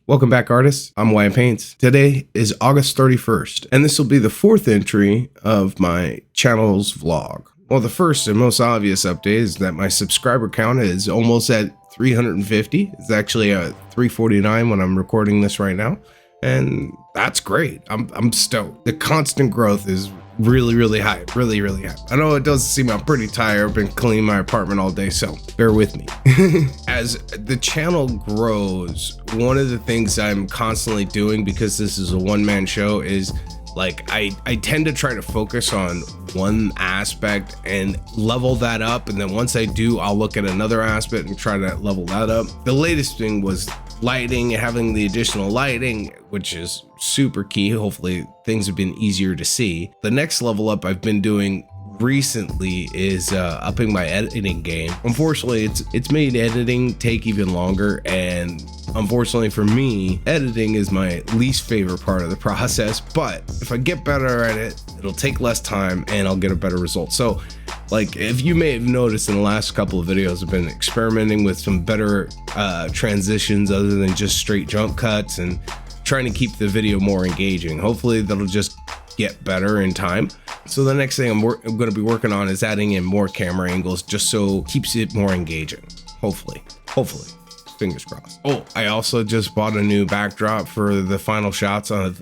Welcome back, artists. I'm Wyatt Paints. Today is August 31st, and this will be the fourth entry of my channel's vlog. Well, the first and most obvious update is that my subscriber count is almost at 350. It's actually at 349 when I'm recording this right now, and that's great. I'm stoked. The constant growth is really high, really high. I know it doesn't seem I'm pretty tired. I've been cleaning my apartment all day, so bear with me. As the channel grows, one of the things I'm constantly doing, because this is a one-man show, is like I tend to try to focus on one aspect and level that up, and then once I do, I'll look at another aspect and try to level that up. The latest thing was lighting, having the additional lighting, which is super key. Hopefully things have been easier to see. The next level up I've been doing recently is upping my editing game. Unfortunately, it's made editing take even longer, and unfortunately for me, editing is my least favorite part of the process. But if I get better at it, it'll take less time and I'll get a better result. So like, if you may have noticed in the last couple of videos, I've been experimenting with some better transitions other than just straight jump cuts, and trying to keep the video more engaging. Hopefully that'll just get better in time. So the next thing I'm going to be working on is adding in more camera angles, just so it keeps it more engaging. Hopefully, fingers crossed. Oh, I also just bought a new backdrop for the final shots of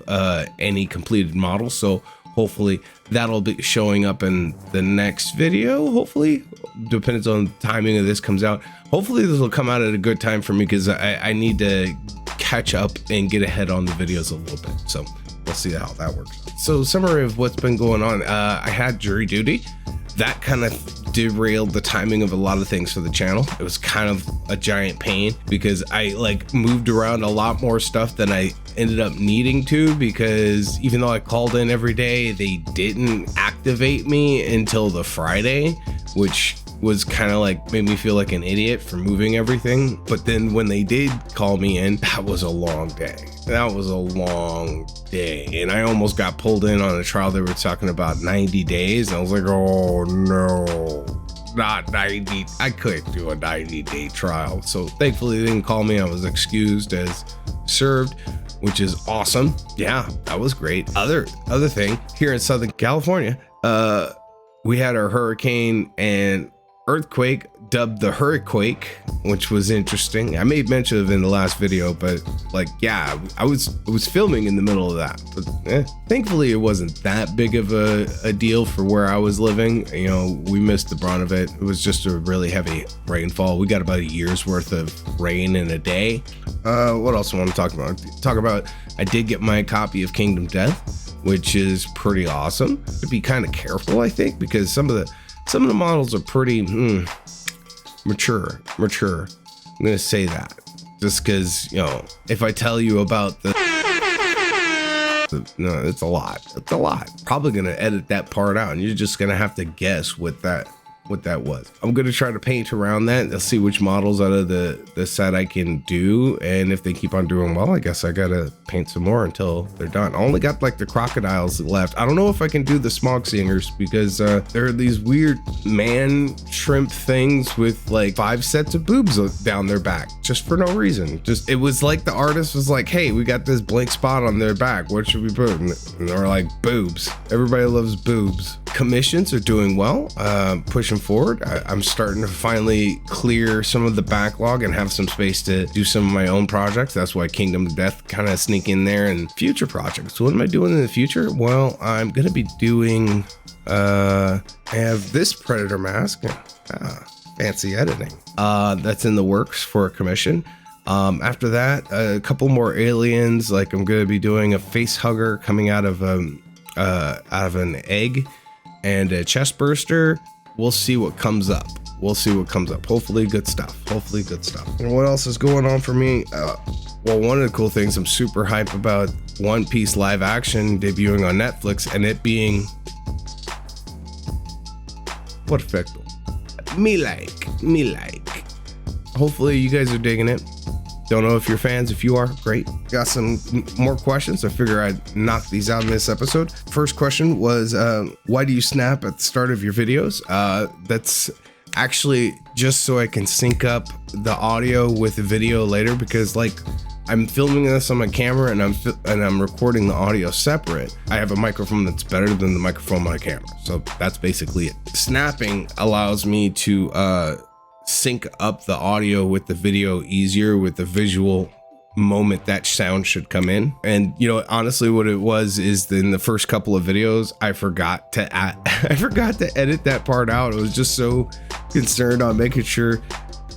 any completed model. So hopefully that'll be showing up in the next video. Hopefully, depends on the timing of this comes out. Hopefully this will come out at a good time for me, because I need to catch up and get ahead on the videos a little bit. So we'll see how that works. So summary of what's been going on. I had jury duty. That kind of derailed the timing of a lot of things for the channel. It was kind of a giant pain, because I like moved around a lot more stuff than I ended up needing to, because even though I called in every day, they didn't activate me until the Friday, which was kind of like made me feel like an idiot for moving everything. But then when they did call me in, that was a long day. That was a long day, and I almost got pulled in on a trial. They were talking about 90 days. And I was like, oh no, not 90. I couldn't do a 90-day trial. So thankfully they didn't call me. I was excused as served, which is awesome. Yeah, that was great. Other thing, here in Southern California, we had our hurricane and earthquake, dubbed the Hurricane, which was interesting. I made mention of it in the last video, but like, yeah, I was filming in the middle of that, but thankfully it wasn't that big of a deal for where I was living. You know, we missed the brunt of it. It was just a really heavy rainfall. We got about a year's worth of rain in a day. What else I want to talk about? I did get my copy of Kingdom Death, which is pretty awesome. To be kind of careful, I think, because some of the models are pretty mature. I'm gonna say that just because, you know, if I tell you about no, it's a lot. Probably gonna edit that part out, and you're just gonna have to guess what that was. I'm gonna try to paint around that. Let's see which models out of the set I can do, and if they keep on doing well, I guess I gotta paint some more until they're done. I only got like the crocodiles left. I don't know if I can do the smog singers, because there are these weird man shrimp things with like 5 sets of boobs down their back, just for no reason. Just, it was like the artist was like, hey, we got this blank spot on their back, what should we put? And they're like, boobs. Everybody loves boobs. Commissions are doing well, pushing forward. I'm starting to finally clear some of the backlog and have some space to do some of my own projects. That's why Kingdom of Death kind of sneak in there, and future projects. What am I doing in the future? Well, I'm gonna be doing I have this Predator mask. Fancy editing. That's in the works for a commission. After that, a couple more aliens. Like, I'm gonna be doing a face hugger coming out of an egg, and a chest burster. We'll see what comes up. Hopefully good stuff. And what else is going on for me? Well, one of the cool things, I'm super hype about One Piece live action debuting on Netflix, and it being perfecto. Me like. Hopefully you guys are digging it. Don't know if you're fans. If you are, great. Got some more questions. I figure I'd knock these out in this episode. First question was, why do you snap at the start of your videos? That's actually just so I can sync up the audio with the video later, because like I'm filming this on my camera and I'm recording the audio separate. I have a microphone that's better than the microphone on my camera. So that's basically it. Snapping allows me to sync up the audio with the video easier with the visual moment that sound should come in. And you know, honestly, what it was is in the first couple of videos, I forgot to edit that part out. I was just so concerned on making sure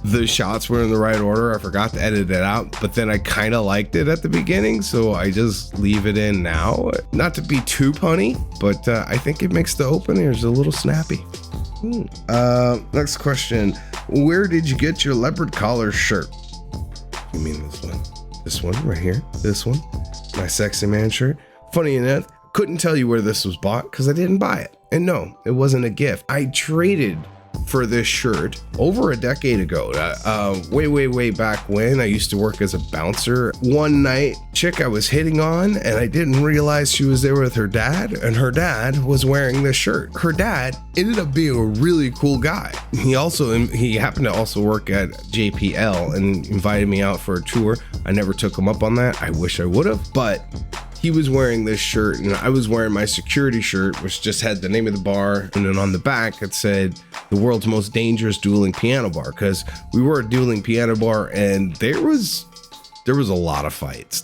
the shots were in the right order. I forgot to edit it out, but then I kind of liked it at the beginning, so I just leave it in now. Not to be too punny, but I think it makes the openers a little snappy. Next question. Where did you get your leopard collar shirt? You mean this one? This one right here? This one? My sexy man shirt? Funny enough, couldn't tell you where this was bought because I didn't buy it. And no, it wasn't a gift. I traded for this shirt over a decade ago. Way back when I used to work as a bouncer. One night, chick I was hitting on, and I didn't realize she was there with her dad, and her dad was wearing this shirt. Her dad ended up being a really cool guy. He happened to also work at JPL and invited me out for a tour. I never took him up on that. I wish I would have, but he was wearing this shirt and I was wearing my security shirt, which just had the name of the bar. And then on the back, it said the world's most dangerous dueling piano bar, because we were a dueling piano bar and there was a lot of fights.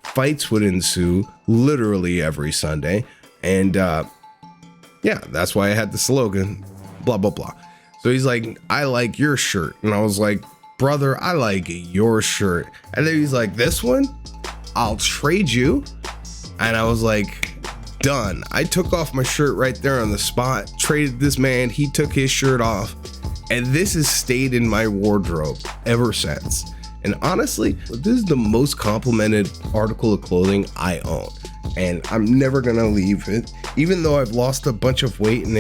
Fights would ensue literally every Sunday. And yeah, that's why I had the slogan, blah, blah, blah. So he's like, I like your shirt. And I was like, brother, I like your shirt. And then he's like, this one? I'll trade you. And I was like, done. I took off my shirt right there on the spot, traded this man, he took his shirt off, and this has stayed in my wardrobe ever since. And honestly, this is the most complimented article of clothing I own, and I'm never gonna leave it. Even though I've lost a bunch of weight and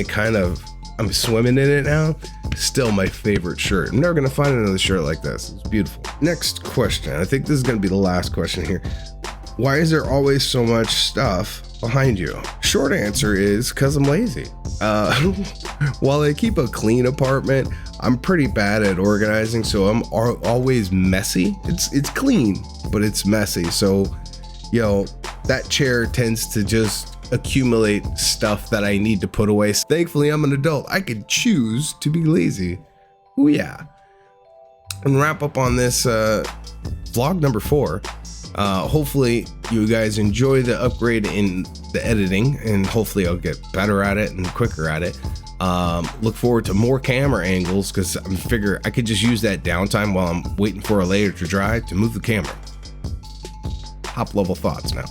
I'm swimming in it now, still my favorite shirt. I'm never gonna find another shirt like this. It's beautiful. Next question. I think this is gonna be the last question here. Why is there always so much stuff behind you? Short answer is because I'm lazy. While I keep a clean apartment, I'm pretty bad at organizing, so I'm always messy. It's clean, but it's messy. So, that chair tends to just accumulate stuff that I need to put away. Thankfully, I'm an adult. I could choose to be lazy. Oh yeah. And wrap up on this vlog number 4. Hopefully you guys enjoy the upgrade in the editing, and hopefully I'll get better at it and quicker at it. Look forward to more camera angles, because I figure I could just use that downtime while I'm waiting for a layer to dry to move the camera. Top level thoughts now.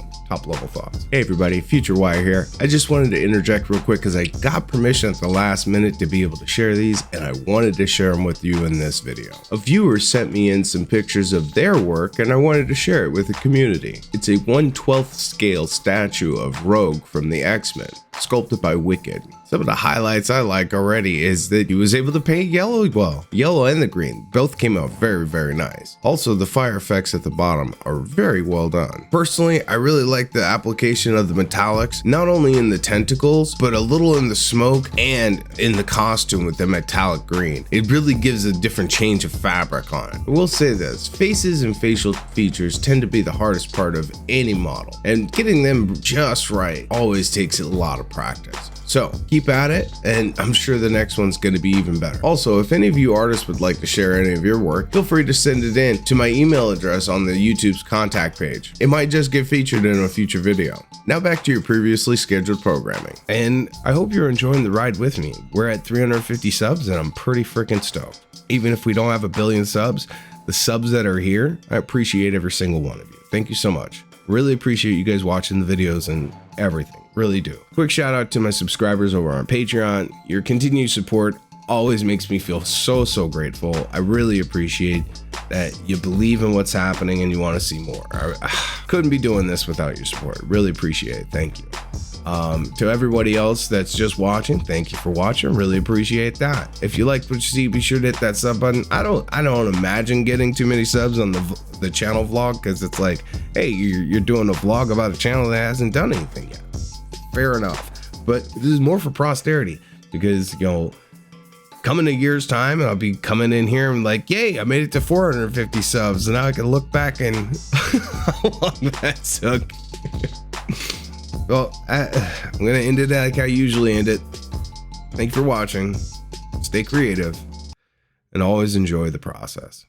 Hey everybody, Future Wire here. I just wanted to interject real quick because I got permission at the last minute to be able to share these, and I wanted to share them with you in this video. A viewer sent me in some pictures of their work and I wanted to share it with the community. It's a 1/12 scale statue of Rogue from the X-Men, sculpted by Wicked. Some of the highlights I like already is that he was able to paint yellow well. Yellow and the green both came out very, very nice. Also, the fire effects at the bottom are very well done. Personally, I really like the application of the metallics, not only in the tentacles, but a little in the smoke and in the costume with the metallic green. It really gives a different change of fabric on it. I will say this, faces and facial features tend to be the hardest part of any model, and getting them just right always takes a lot of practice. So keep at it, and I'm sure the next one's going to be even better. Also, if any of you artists would like to share any of your work, feel free to send it in to my email address on the YouTube's contact page. It might just get featured in a future video. Now back to your previously scheduled programming. And I hope you're enjoying the ride with me. We're at 350 subs and I'm pretty freaking stoked. Even if we don't have 1 billion subs, the subs that are here, I appreciate every single one of you. Thank you so much. Really appreciate you guys watching the videos and everything. Really do. Quick shout out to my subscribers over on Patreon. Your continued support always makes me feel so grateful. I really appreciate that you believe in what's happening and you want to see more. I couldn't be doing this without your support. Really appreciate it. Thank you. To everybody else that's just watching, thank you for watching. Really appreciate that. If you liked what you see, be sure to hit that sub button. I don't imagine getting too many subs on the channel vlog, because it's like, hey, you're doing a vlog about a channel that hasn't done anything yet. Fair enough, but this is more for posterity, because come in a year's time and I'll be coming in here and like, yay, I made it to 450 subs. And now I can look back and how long that took. Well, I'm going to end it like I usually end it. Thank you for watching. Stay creative and always enjoy the process.